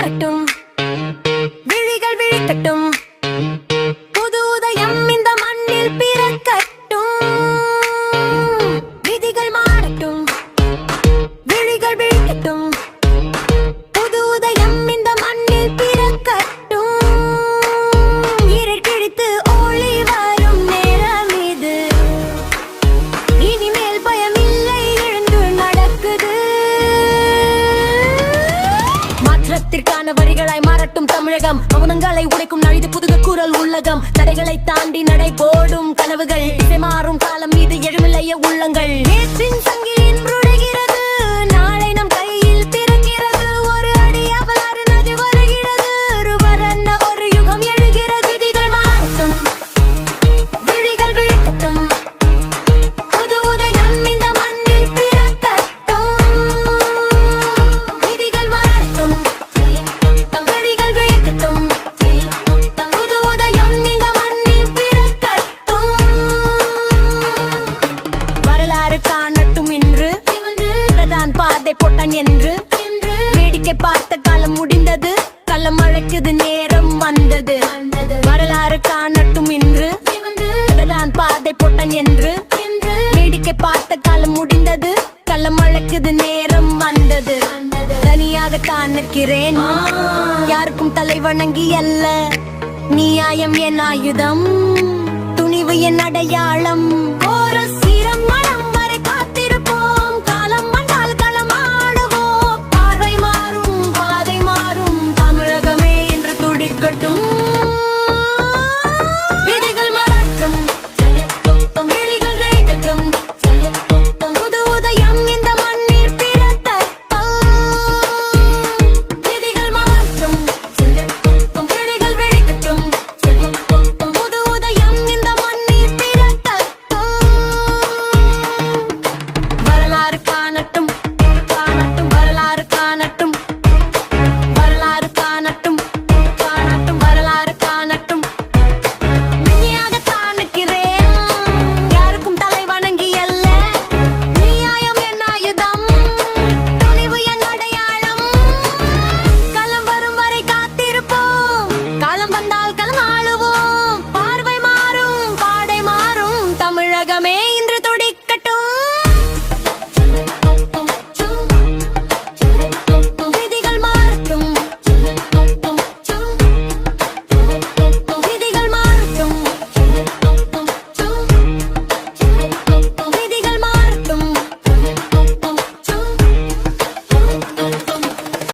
மாறட்டும், விழிகள் விழிக்கட்டும், புது உதயம் இந்த மண்ணில் பிறக்கட்டும். விதிகள் மாறட்டும், விழிகள் விழிக்கட்டும், புது உதயம் இந்த மண்ணில் பிறக்கட்டும். இருள் கிழித்து ஒளி வரும் நேரம் இது, இனிமேல் பயமில்லை எழுந்து நடக்குது. மாற்றத்திற்கான வரிகளாய் மாறட்டும் தமிழகம், மௌனங்களை உடைக்கும் நழிது புதுக குரல் உள்ளகம். தடைகளை தாண்டி நடை போடும் கனவுகள், இசை மாறும் காலம் மீது எழுமில்லைய உள்ளங்கள். நேற்றின் சங்கிலி இன்று உடைகிறது, நாளை நம் கையில் பிறக்கிறது. ஒரு அடி அவலாறு நதி வருகிறது, ஒருவரன்ன ஒரு யுகம் எழுகிறது. விதிகள் மாறட்டும், விழிகள் விழிக்கட்டும், புது உதயம் இந்த மண்ணில் பிறக்கட்டும். விதிகள் மாறட்டும், விழிகள் விழிக்கட்டும், புது உதயம் இந்த மண்ணில் பிறக்கட்டும். வரலாறு காணட்டும் இன்று, பிரதான் பாதை போட்டான் என்று. வேடிக்கை பார்த்த காலம் முடிந்தது, களம் அழைக்குது நேரம் வந்தது. வரலாறு காணட்டும் இன்று, பிரதான் பாதை போட்டான் என்று. வேடிக்கை பார்த்த காலம் முடிந்தது, களம் அழைக்குது நேரம் வந்தது. தனியாகத்தான் நிற்கிறேன், யாருக்கும் தலை வணங்கி அல்ல. நியாயம் என் ஆயுதம், துணிவு என் அடையாளம்.